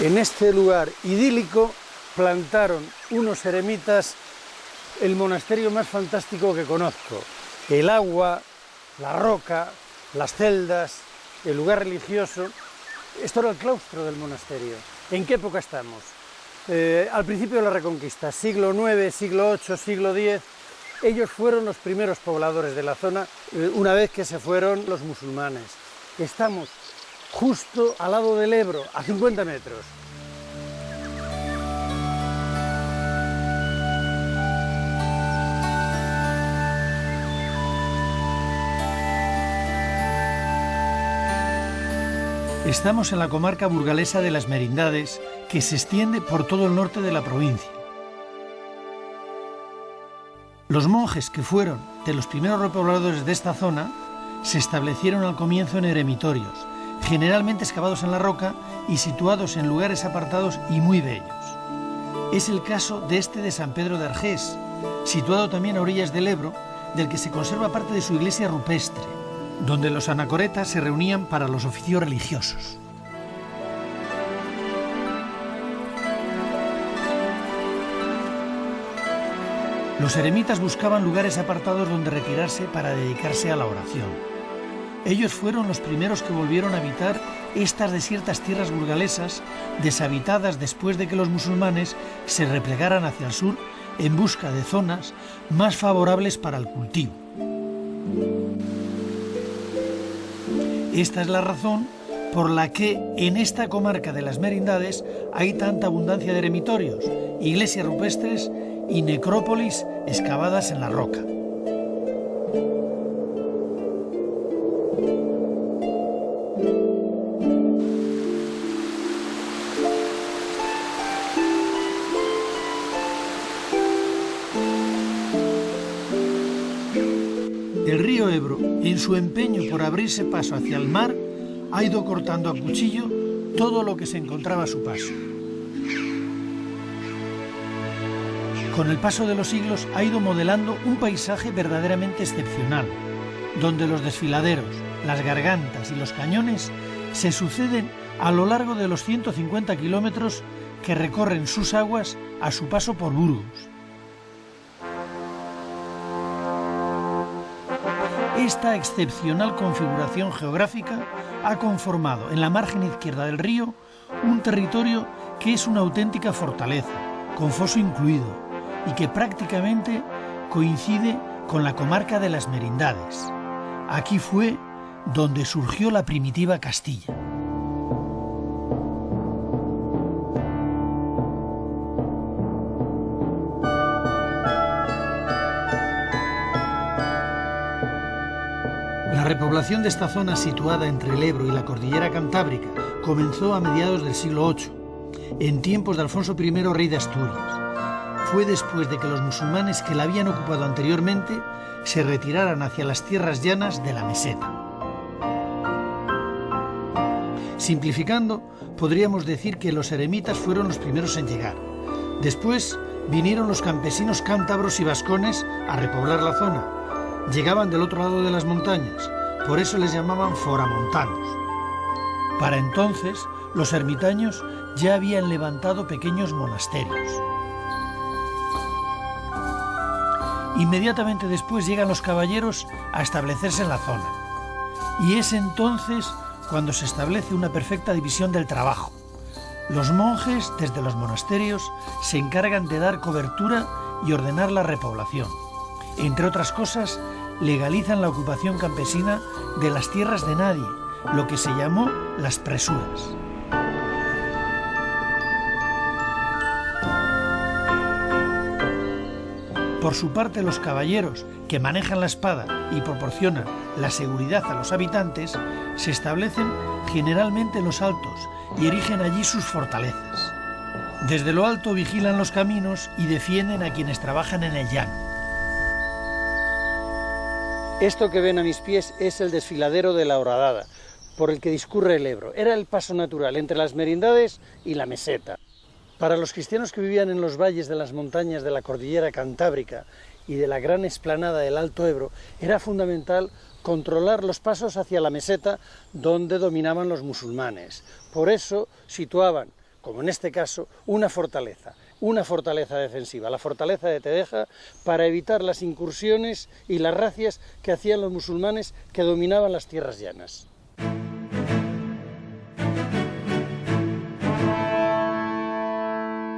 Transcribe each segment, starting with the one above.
En este lugar idílico plantaron unos eremitas el monasterio más fantástico que conozco. El agua, la roca, las celdas, el lugar religioso. Esto era el claustro del monasterio. ¿En qué época estamos? Al principio de la Reconquista, siglo IX, siglo VIII, siglo X. Ellos fueron los primeros pobladores de la zona una vez que se fueron los musulmanes. Estamos justo al lado del Ebro, a 50 metros. Estamos en la comarca burgalesa de las Merindades, que se extiende por todo el norte de la provincia. Los monjes que fueron de los primeros repobladores de esta zona se establecieron al comienzo en eremitorios, generalmente excavados en la roca y situados en lugares apartados y muy bellos. Es el caso de este de San Pedro de Argés, situado también a orillas del Ebro, del que se conserva parte de su iglesia rupestre, donde los anacoretas se reunían para los oficios religiosos. Los eremitas buscaban lugares apartados donde retirarse para dedicarse a la oración. Ellos fueron los primeros que volvieron a habitar estas desiertas tierras burgalesas, deshabitadas después de que los musulmanes se replegaran hacia el sur en busca de zonas más favorables para el cultivo. Esta es la razón por la que en esta comarca de las Merindades hay tanta abundancia de eremitorios, iglesias rupestres y necrópolis excavadas en la roca. El río Ebro, en su empeño por abrirse paso hacia el mar, ha ido cortando a cuchillo todo lo que se encontraba a su paso. Con el paso de los siglos ha ido modelando un paisaje verdaderamente excepcional, donde los desfiladeros, las gargantas y los cañones se suceden a lo largo de los 150 kilómetros que recorren sus aguas a su paso por Burgos. Esta excepcional configuración geográfica ha conformado en la margen izquierda del río un territorio que es una auténtica fortaleza, con foso incluido, y que prácticamente coincide con la comarca de las Merindades. Aquí fue donde surgió la primitiva Castilla. La repoblación de esta zona situada entre el Ebro y la cordillera Cantábrica comenzó a mediados del siglo VIII, en tiempos de Alfonso I, rey de Asturias. Fue después de que los musulmanes que la habían ocupado anteriormente se retiraran hacia las tierras llanas de la meseta. Simplificando, podríamos decir que los eremitas fueron los primeros en llegar. Después vinieron los campesinos cántabros y vascones a repoblar la zona. Llegaban del otro lado de las montañas, por eso les llamaban foramontanos. Para entonces, los ermitaños ya habían levantado pequeños monasterios. Inmediatamente después llegan los caballeros a establecerse en la zona. Y es entonces cuando se establece una perfecta división del trabajo. Los monjes, desde los monasterios, se encargan de dar cobertura y ordenar la repoblación. Entre otras cosas, legalizan la ocupación campesina de las tierras de nadie, lo que se llamó las presuras. Por su parte, los caballeros, que manejan la espada y proporcionan la seguridad a los habitantes, se establecen generalmente en los altos y erigen allí sus fortalezas. Desde lo alto vigilan los caminos y defienden a quienes trabajan en el llano. Esto que ven a mis pies es el desfiladero de la Horadada, por el que discurre el Ebro. Era el paso natural entre las Merindades y la meseta. Para los cristianos que vivían en los valles de las montañas de la cordillera Cantábrica y de la gran explanada del Alto Ebro, era fundamental controlar los pasos hacia la meseta donde dominaban los musulmanes. Por eso situaban como en este caso, una fortaleza defensiva, la fortaleza de Tedeja, para evitar las incursiones y las razias que hacían los musulmanes que dominaban las tierras llanas.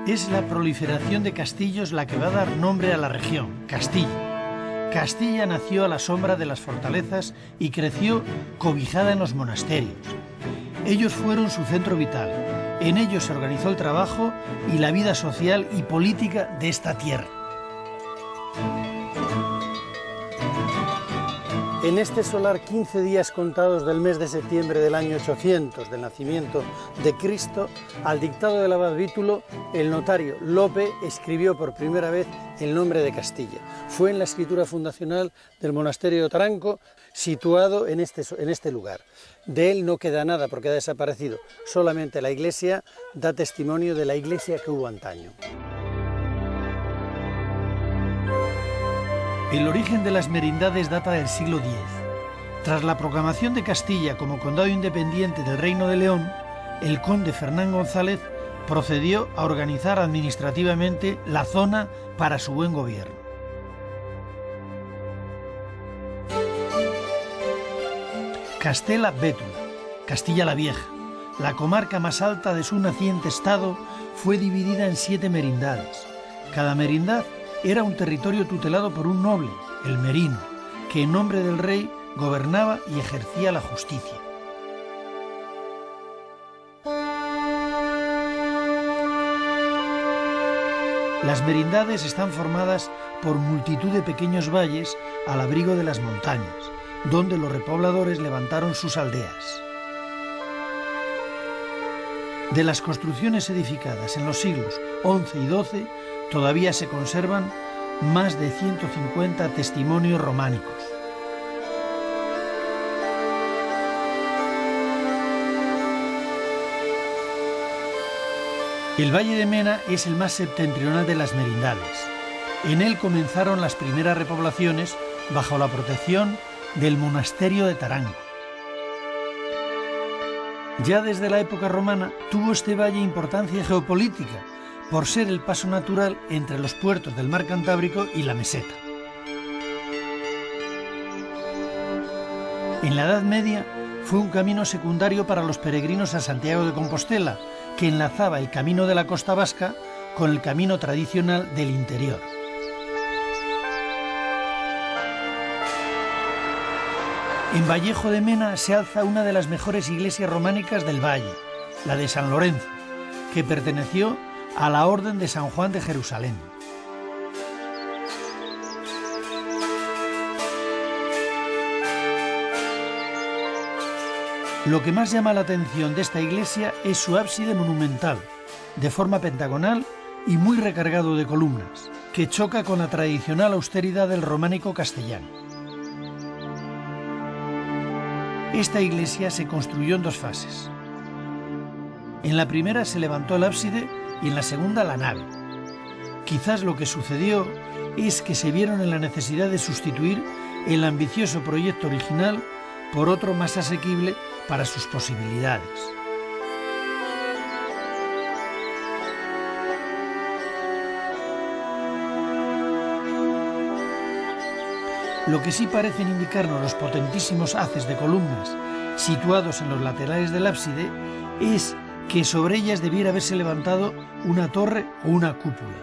Es la proliferación de castillos la que va a dar nombre a la región, Castilla. Castilla nació a la sombra de las fortalezas y creció cobijada en los monasterios. Ellos fueron su centro vital. En ellos se organizó el trabajo y la vida social y política de esta tierra. En este solar 15 días contados del mes de septiembre del año 800 del nacimiento de Cristo, al dictado del abad Vítulo, el notario Lope escribió por primera vez el nombre de Castilla. Fue en la escritura fundacional del monasterio de Taranco, situado en este lugar. De él no queda nada porque ha desaparecido, solamente la iglesia da testimonio de la iglesia que hubo antaño. El origen de las merindades data del siglo X. Tras la proclamación de Castilla como condado independiente del Reino de León, el conde Fernán González procedió a organizar administrativamente la zona para su buen gobierno. Castela-Bétula, Castilla la Vieja, la comarca más alta de su naciente estado, fue dividida en 7 merindades. Cada merindad era un territorio tutelado por un noble, el merino, que en nombre del rey gobernaba y ejercía la justicia. Las merindades están formadas por multitud de pequeños valles al abrigo de las montañas, donde los repobladores levantaron sus aldeas. De las construcciones edificadas en los siglos XI y XII, todavía se conservan más de 150 testimonios románicos. El Valle de Mena es el más septentrional de las merindades. En él comenzaron las primeras repoblaciones bajo la protección del monasterio de Taranco. Ya desde la época romana tuvo este valle importancia geopolítica, por ser el paso natural entre los puertos del mar Cantábrico y la meseta. En la Edad Media fue un camino secundario para los peregrinos a Santiago de Compostela, que enlazaba el camino de la costa vasca con el camino tradicional del interior. En Vallejo de Mena se alza una de las mejores iglesias románicas del valle, la de San Lorenzo, que perteneció a la Orden de San Juan de Jerusalén. Lo que más llama la atención de esta iglesia es su ábside monumental, de forma pentagonal y muy recargado de columnas, que choca con la tradicional austeridad del románico castellano. Esta iglesia se construyó en 2 fases. En la primera se levantó el ábside y en la segunda la nave. Quizás lo que sucedió es que se vieron en la necesidad de sustituir el ambicioso proyecto original por otro más asequible para sus posibilidades. Lo que sí parecen indicarnos los potentísimos haces de columnas situados en los laterales del ábside es que sobre ellas debiera haberse levantado una torre o una cúpula.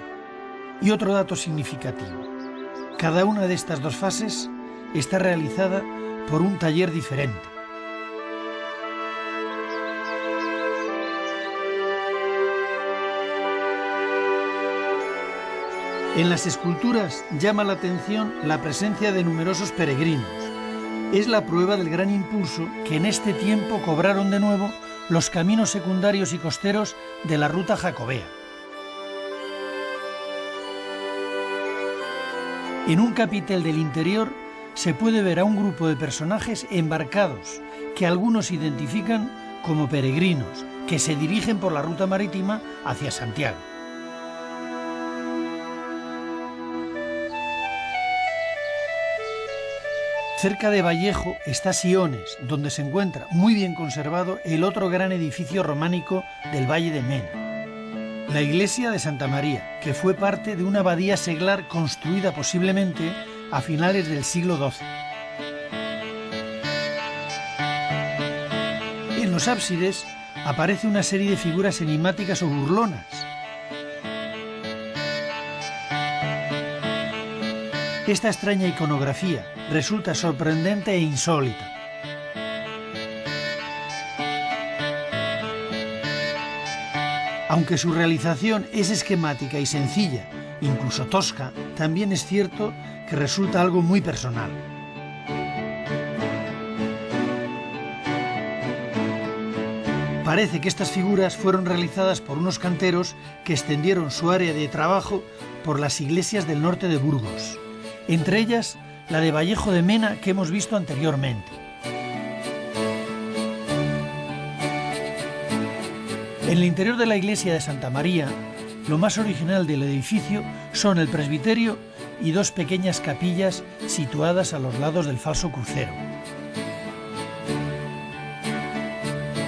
Y otro dato significativo: cada una de estas 2 fases está realizada por un taller diferente. En las esculturas llama la atención la presencia de numerosos peregrinos. Es la prueba del gran impulso que en este tiempo cobraron de nuevo los caminos secundarios y costeros de la ruta jacobea. En un capitel del interior se puede ver a un grupo de personajes embarcados que algunos identifican como peregrinos que se dirigen por la ruta marítima hacia Santiago. Cerca de Vallejo está Siones, donde se encuentra muy bien conservado el otro gran edificio románico del Valle de Mena. La iglesia de Santa María, que fue parte de una abadía seglar construida posiblemente a finales del siglo XII. En los ábsides aparece una serie de figuras enigmáticas o burlonas. Esta extraña iconografía resulta sorprendente e insólita. Aunque su realización es esquemática y sencilla, incluso tosca, también es cierto que resulta algo muy personal. Parece que estas figuras fueron realizadas por unos canteros que extendieron su área de trabajo por las iglesias del norte de Burgos, entre ellas la de Vallejo de Mena que hemos visto anteriormente. En el interior de la iglesia de Santa María, lo más original del edificio son el presbiterio y dos pequeñas capillas situadas a los lados del falso crucero.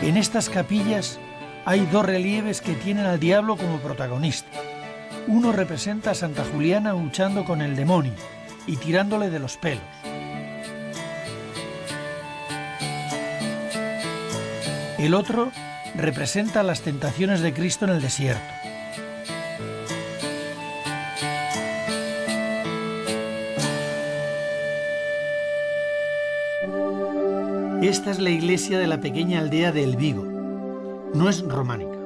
En estas capillas hay dos relieves que tienen al diablo como protagonista. Uno representa a Santa Juliana luchando con el demonio y tirándole de los pelos. El otro representa las tentaciones de Cristo en el desierto. Esta es la iglesia de la pequeña aldea de El Vigo. No es románica,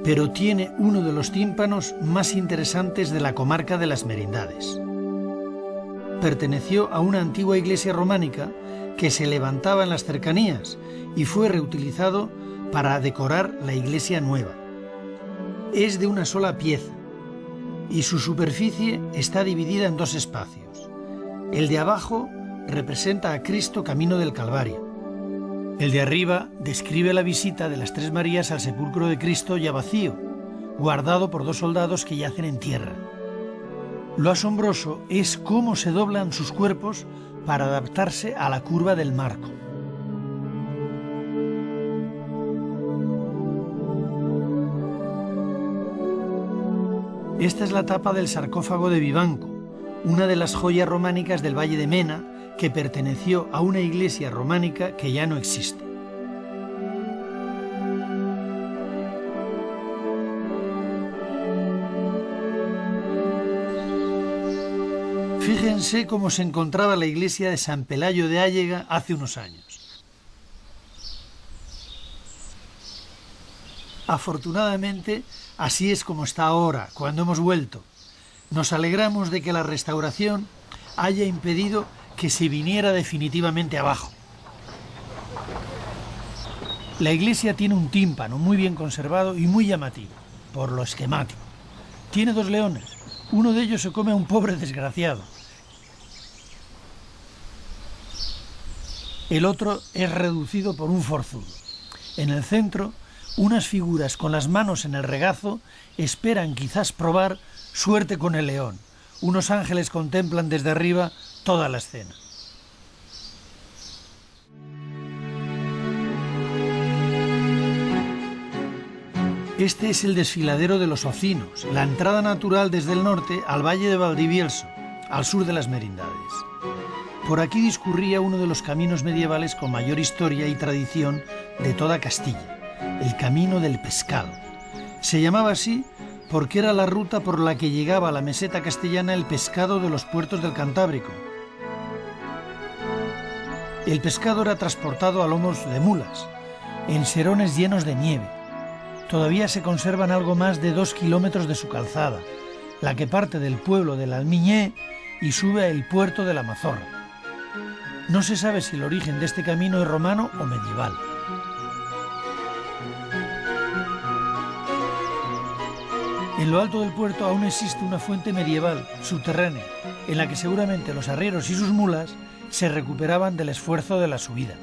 pero tiene uno de los tímpanos más interesantes de la comarca de las Merindades. Perteneció a una antigua iglesia románica que se levantaba en las cercanías y fue reutilizado para decorar la iglesia nueva. Es de una sola pieza y su superficie está dividida en dos espacios. El de abajo representa a Cristo camino del Calvario. El de arriba describe la visita de las tres Marías al sepulcro de Cristo ya vacío, guardado por dos soldados que yacen en tierra. Lo asombroso es cómo se doblan sus cuerpos para adaptarse a la curva del marco. Esta es la tapa del sarcófago de Vivanco, una de las joyas románicas del Valle de Mena, que perteneció a una iglesia románica que ya no existe. Fíjense cómo se encontraba la iglesia de San Pelayo de Állega hace unos años. Afortunadamente, así es como está ahora, cuando hemos vuelto. Nos alegramos de que la restauración haya impedido que se viniera definitivamente abajo. La iglesia tiene un tímpano muy bien conservado y muy llamativo, por lo esquemático. Tiene dos leones, uno de ellos se come a un pobre desgraciado. El otro es reducido por un forzudo. En el centro, unas figuras con las manos en el regazo esperan quizás probar suerte con el león. Unos ángeles contemplan desde arriba toda la escena. Este es el desfiladero de los Ocinos, la entrada natural desde el norte al valle de Valdivielso, al sur de las Merindades. Por aquí discurría uno de los caminos medievales con mayor historia y tradición de toda Castilla, el Camino del Pescado. Se llamaba así porque era la ruta por la que llegaba a la meseta castellana el pescado de los puertos del Cantábrico. El pescado era transportado a lomos de mulas, en serones llenos de nieve. Todavía se conservan algo más de 2 kilómetros de su calzada, la que parte del pueblo del Almiñé y sube al puerto de la Mazorra. No se sabe si el origen de este camino es romano o medieval. En lo alto del puerto aún existe una fuente medieval, subterránea, en la que seguramente los arrieros y sus mulas se recuperaban del esfuerzo de la subida.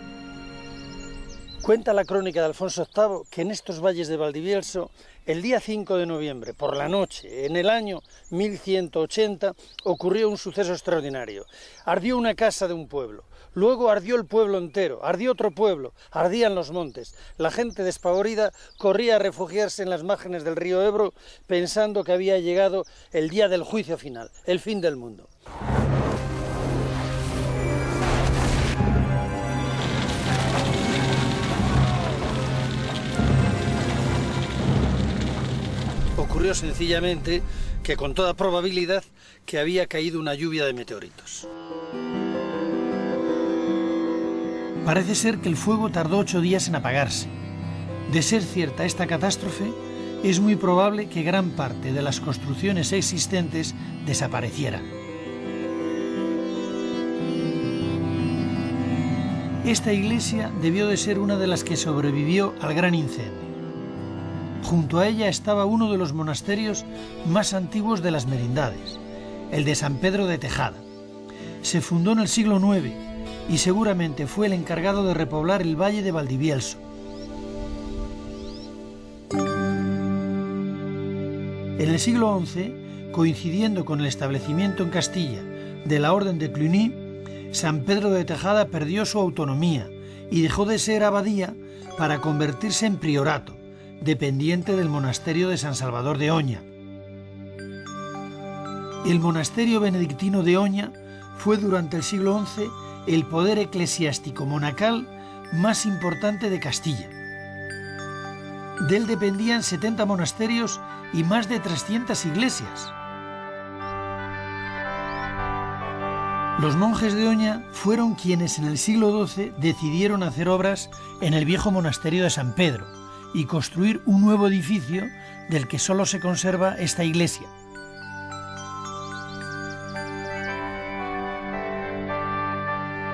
Cuenta la crónica de Alfonso VIII que en estos valles de Valdivielso, el día 5 de noviembre, por la noche, en el año 1180, ocurrió un suceso extraordinario. Ardió una casa de un pueblo. Luego ardió el pueblo entero, ardió otro pueblo, ardían los montes. La gente despavorida corría a refugiarse en las márgenes del río Ebro pensando que había llegado el día del juicio final, el fin del mundo. Ocurrió sencillamente que con toda probabilidad que había caído una lluvia de meteoritos. Parece ser que el fuego tardó 8 días en apagarse. De ser cierta esta catástrofe, es muy probable que gran parte de las construcciones existentes desaparecieran. Esta iglesia debió de ser una de las que sobrevivió al gran incendio. Junto a ella estaba uno de los monasterios más antiguos de las Merindades, el de San Pedro de Tejada. Se fundó en el siglo IX y seguramente fue el encargado de repoblar el valle de Valdivielso. En el siglo XI, coincidiendo con el establecimiento en Castilla de la Orden de Cluny, San Pedro de Tejada perdió su autonomía y dejó de ser abadía para convertirse en priorato, dependiente del monasterio de San Salvador de Oña. El monasterio benedictino de Oña fue durante el siglo XI el poder eclesiástico monacal más importante de Castilla. De él dependían 70 monasterios y más de 300 iglesias. Los monjes de Oña fueron quienes en el siglo XII decidieron hacer obras en el viejo monasterio de San Pedro y construir un nuevo edificio del que solo se conserva esta iglesia.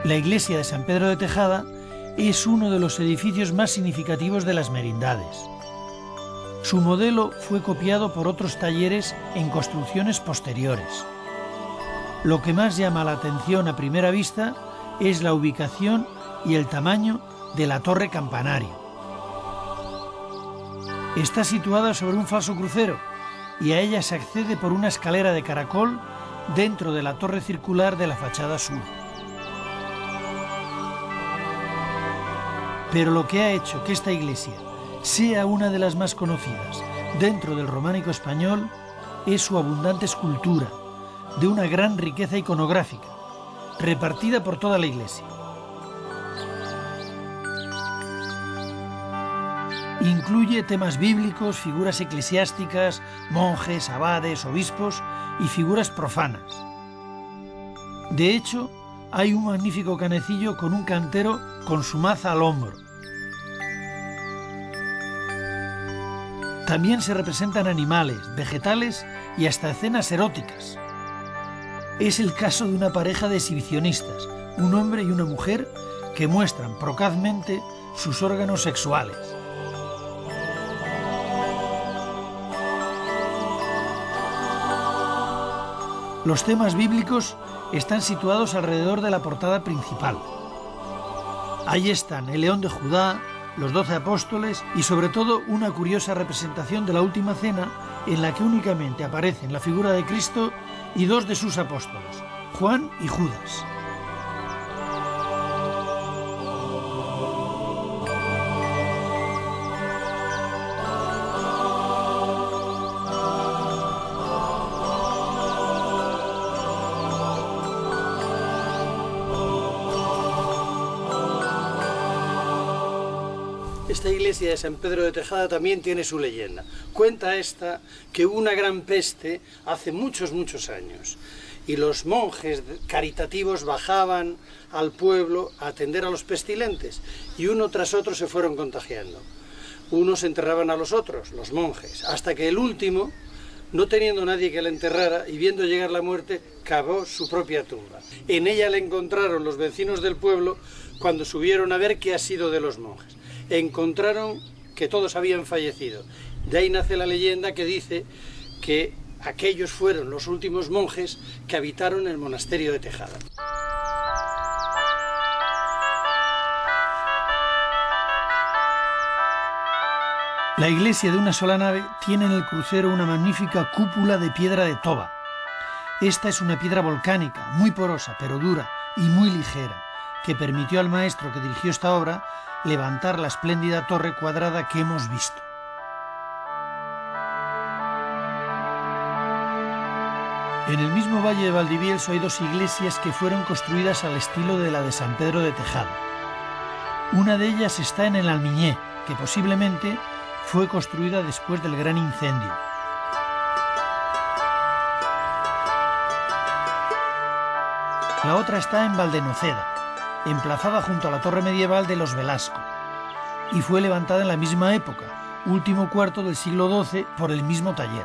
La iglesia de San Pedro de Tejada es uno de los edificios más significativos de las Merindades. Su modelo fue copiado por otros talleres en construcciones posteriores. Lo que más llama la atención a primera vista es la ubicación y el tamaño de la torre campanario. Está situada sobre un falso crucero y a ella se accede por una escalera de caracol dentro de la torre circular de la fachada sur. Pero lo que ha hecho que esta iglesia sea una de las más conocidas dentro del románico español es su abundante escultura, de una gran riqueza iconográfica, repartida por toda la iglesia. Incluye temas bíblicos, figuras eclesiásticas, monjes, abades, obispos y figuras profanas. De hecho, hay un magnífico canecillo con un cantero con su maza al hombro. También se representan animales, vegetales y hasta escenas eróticas. Es el caso de una pareja de exhibicionistas, un hombre y una mujer, que muestran procazmente sus órganos sexuales. Los temas bíblicos están situados alrededor de la portada principal. Ahí están el león de Judá, los 12 apóstoles y sobre todo una curiosa representación de la última cena en la que únicamente aparecen la figura de Cristo y 2 de sus apóstoles, Juan y Judas. Esta iglesia de San Pedro de Tejada también tiene su leyenda. Cuenta esta que hubo una gran peste hace muchos años y los monjes caritativos bajaban al pueblo a atender a los pestilentes y uno tras otro se fueron contagiando. Unos enterraban a los otros, los monjes, hasta que el último, no teniendo nadie que le enterrara y viendo llegar la muerte, cavó su propia tumba. En ella le encontraron los vecinos del pueblo cuando subieron a ver qué ha sido de los monjes. Encontraron que todos habían fallecido. De ahí nace la leyenda que dice que aquellos fueron los últimos monjes que habitaron el monasterio de Tejada. La iglesia de una sola nave tiene en el crucero una magnífica cúpula de piedra de toba. Esta es una piedra volcánica, muy porosa, pero dura y muy ligera, que permitió al maestro que dirigió esta obra levantar la espléndida torre cuadrada que hemos visto. En el mismo valle de Valdivielso hay dos iglesias que fueron construidas al estilo de la de San Pedro de Tejada. Una de ellas está en el Almiñé, que posiblemente fue construida después del gran incendio. La otra está en Valdenoceda, emplazada junto a la torre medieval de los Velasco, y fue levantada en la misma época, último cuarto del siglo XII, por el mismo taller.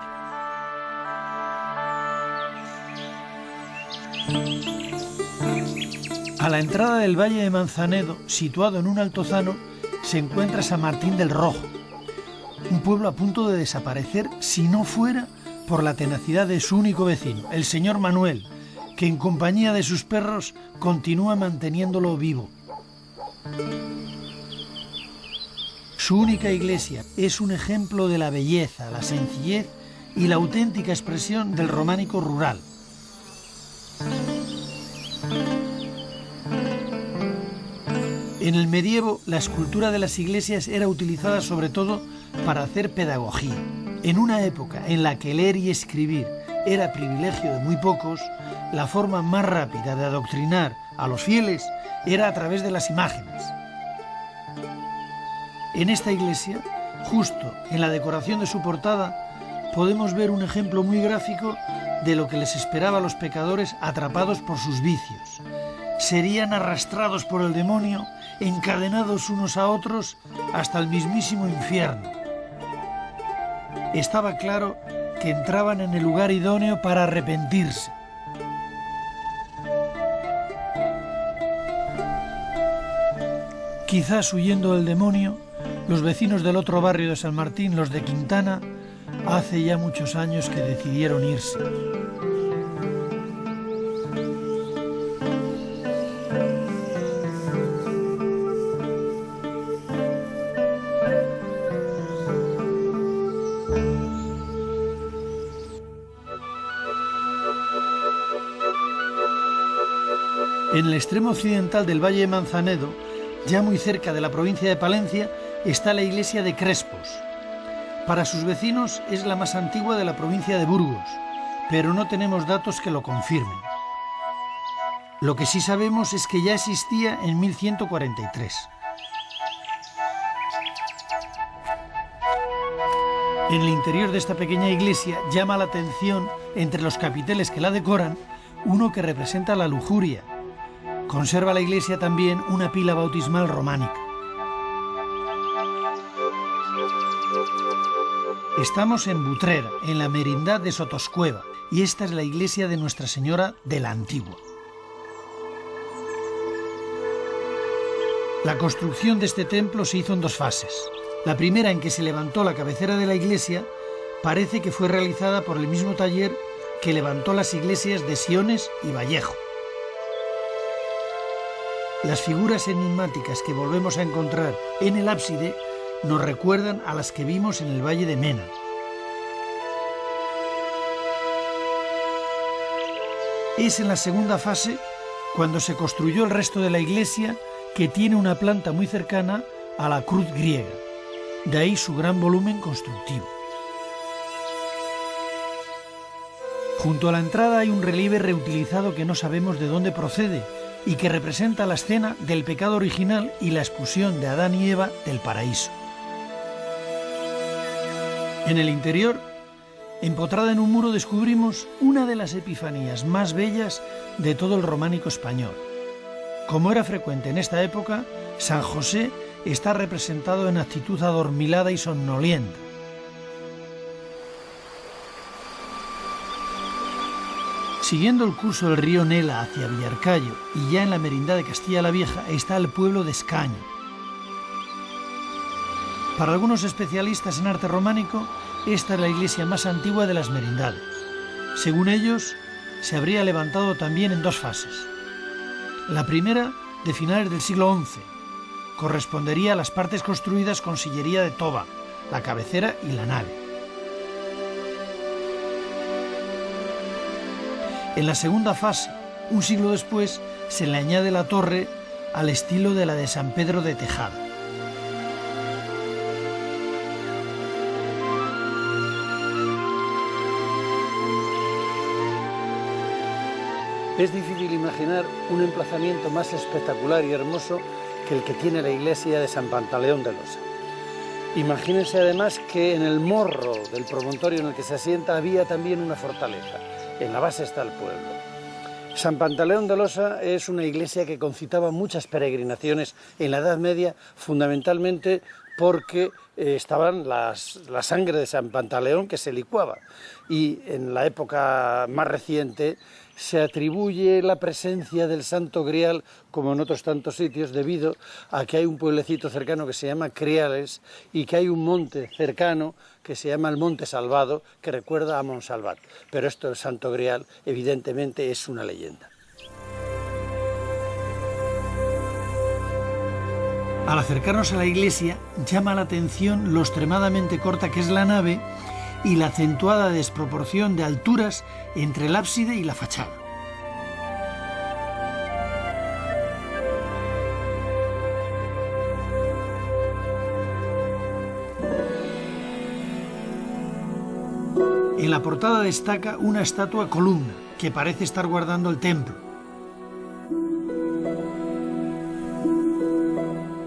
A la entrada del valle de Manzanedo, situado en un altozano, se encuentra San Martín del Rojo, un pueblo a punto de desaparecer si no fuera por la tenacidad de su único vecino, el señor Manuel, que en compañía de sus perros continúa manteniéndolo vivo. Su única iglesia es un ejemplo de la belleza, la sencillez y la auténtica expresión del románico rural. En el medievo, la escultura de las iglesias era utilizada sobre todo para hacer pedagogía. En una época en la que leer y escribir era privilegio de muy pocos, la forma más rápida de adoctrinar a los fieles era a través de las imágenes. En esta iglesia, justo en la decoración de su portada, podemos ver un ejemplo muy gráfico de lo que les esperaba a los pecadores atrapados por sus vicios. Serían arrastrados por el demonio, encadenados unos a otros hasta el mismísimo infierno. Estaba claro que entraban en el lugar idóneo para arrepentirse. Quizás huyendo del demonio, los vecinos del otro barrio de San Martín, los de Quintana, hace ya muchos años que decidieron irse. En el extremo occidental del valle de Manzanedo, ya muy cerca de la provincia de Palencia, está la iglesia de Crespos. Para sus vecinos es la más antigua de la provincia de Burgos, pero no tenemos datos que lo confirmen. Lo que sí sabemos es que ya existía en 1143. En el interior de esta pequeña iglesia llama la atención, entre los capiteles que la decoran, uno que representa la lujuria. Conserva la iglesia también una pila bautismal románica. Estamos en Butrera, en la merindad de Sotoscueva, y esta es la iglesia de Nuestra Señora de la Antigua. La construcción de este templo se hizo en dos fases. La primera, en que se levantó la cabecera de la iglesia, parece que fue realizada por el mismo taller que levantó las iglesias de Siones y Vallejo. Las figuras enigmáticas que volvemos a encontrar en el ábside nos recuerdan a las que vimos en el valle de Mena. Es en la segunda fase cuando se construyó el resto de la iglesia, que tiene una planta muy cercana a la cruz griega, de ahí su gran volumen constructivo. Junto a la entrada hay un relieve reutilizado que no sabemos de dónde procede y que representa la escena del pecado original y la expulsión de Adán y Eva del paraíso. En el interior, empotrada en un muro, descubrimos una de las epifanías más bellas de todo el románico español. Como era frecuente en esta época, San José está representado en actitud adormilada y somnolienta. Siguiendo el curso del río Nela hacia Villarcayo y ya en la merindad de Castilla la Vieja está el pueblo de Escaño. Para algunos especialistas en arte románico, esta es la iglesia más antigua de las merindades. Según ellos, se habría levantado también en dos fases. La primera, de finales del siglo XI, correspondería a las partes construidas con sillería de toba, la cabecera y la nave. En la segunda fase, un siglo después, se le añade la torre al estilo de la de San Pedro de Tejada. Es difícil imaginar un emplazamiento más espectacular y hermoso que el que tiene la iglesia de San Pantaleón de Losa. Imagínense además que en el morro del promontorio en el que se asienta había también una fortaleza. En la base está el pueblo. San Pantaleón de Losa es una iglesia que concitaba muchas peregrinaciones en la Edad Media, fundamentalmente porque estaban la sangre de San Pantaleón que se licuaba, y en la época más reciente se atribuye la presencia del Santo Grial, como en otros tantos sitios, debido a que hay un pueblecito cercano que se llama Criales y que hay un monte cercano que se llama el Monte Salvado, que recuerda a Monsalvat. Pero esto del Santo Grial evidentemente es una leyenda. Al acercarnos a la iglesia, llama la atención lo extremadamente corta que es la nave y la acentuada desproporción de alturas entre el ábside y la fachada. En la portada destaca una estatua columna que parece estar guardando el templo.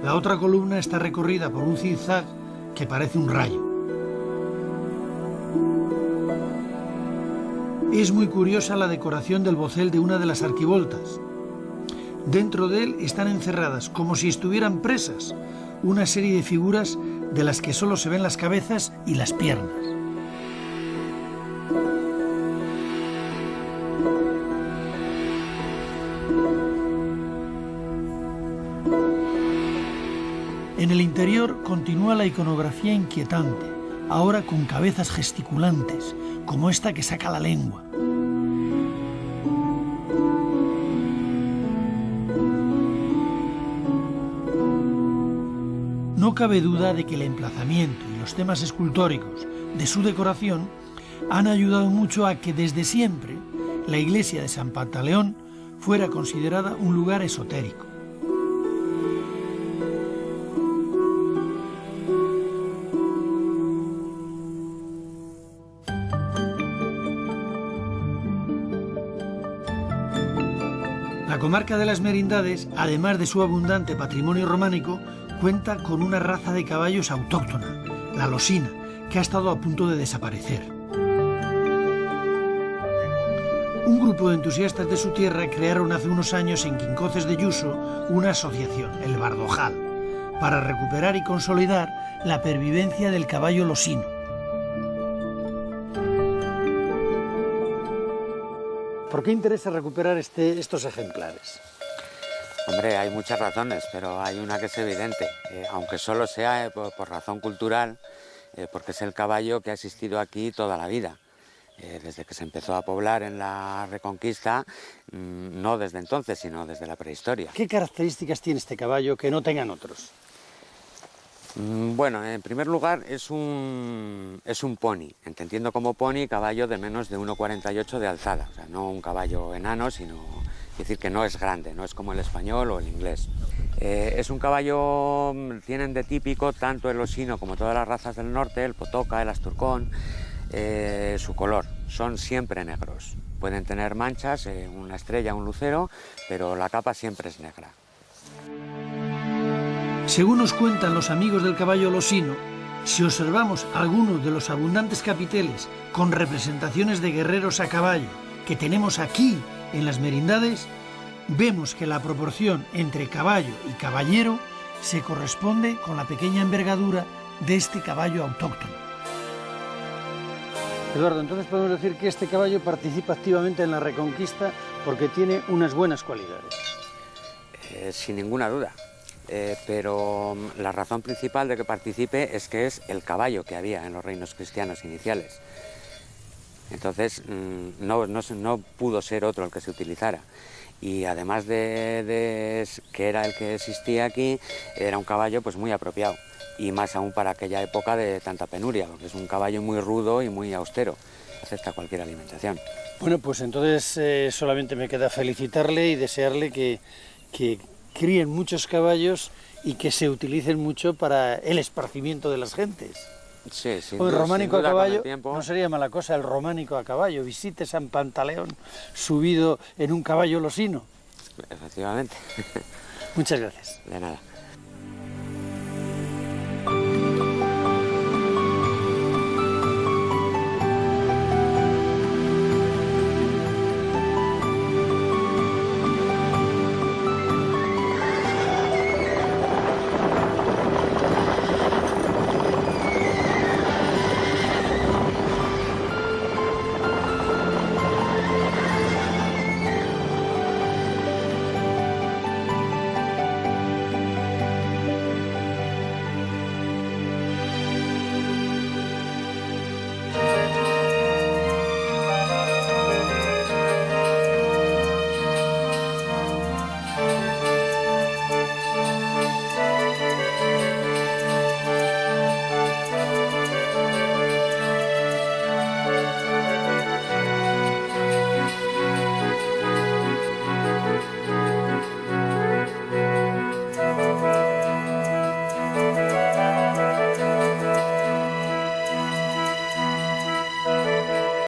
La otra columna está recorrida por un zigzag que parece un rayo. Es muy curiosa la decoración del bocel de una de las arquivoltas. Dentro de él están encerradas, como si estuvieran presas, una serie de figuras de las que solo se ven las cabezas y las piernas. En el interior continúa la iconografía inquietante, ahora con cabezas gesticulantes, como esta que saca la lengua. No cabe duda de que el emplazamiento y los temas escultóricos de su decoración han ayudado mucho a que desde siempre la iglesia de San Pantaleón fuera considerada un lugar esotérico. La comarca de las Merindades, además de su abundante patrimonio románico, cuenta con una raza de caballos autóctona, la losina, que ha estado a punto de desaparecer. Un grupo de entusiastas de su tierra crearon hace unos años en Quincoces de Yuso una asociación, el Bardojal, para recuperar y consolidar la pervivencia del caballo losino. ¿Por qué interesa recuperar estos ejemplares? Hombre, hay muchas razones, pero hay una que es evidente, aunque solo sea por razón cultural, porque es el caballo que ha existido aquí toda la vida. Desde que se empezó a poblar en la Reconquista, no desde entonces, sino desde la prehistoria. ¿Qué características tiene este caballo que no tengan otros? Bueno, en primer lugar es un pony, entendiendo como pony caballo de menos de 1,48 de alzada, o sea, no un caballo enano, sino decir que no es grande, no es como el español o el inglés. Es un caballo, tienen de típico tanto el losino como todas las razas del norte, el potoca, el asturcón, su color, son siempre negros. Pueden tener manchas, una estrella, un lucero, pero la capa siempre es negra. Según nos cuentan los amigos del caballo losino, si observamos algunos de los abundantes capiteles con representaciones de guerreros a caballo que tenemos aquí en las Merindades, vemos que la proporción entre caballo y caballero se corresponde con la pequeña envergadura de este caballo autóctono. Eduardo, entonces podemos decir que este caballo participa activamente en la Reconquista porque tiene unas buenas cualidades. Sin ninguna duda. Pero la razón principal de que participe es que es el caballo que había en los reinos cristianos iniciales. Entonces no pudo ser otro el que se utilizara. Y además de que era el que existía aquí, era un caballo pues muy apropiado. Y más aún para aquella época de tanta penuria, porque es un caballo muy rudo y muy austero. Acepta cualquier alimentación. Bueno, pues entonces solamente me queda felicitarle y desearle que críen muchos caballos y que se utilicen mucho para el esparcimiento de las gentes. Sí, O el románico a caballo, tiempo... no sería mala cosa el románico a caballo. Visite San Pantaleón subido en un caballo losino. Efectivamente. Muchas gracias. De nada.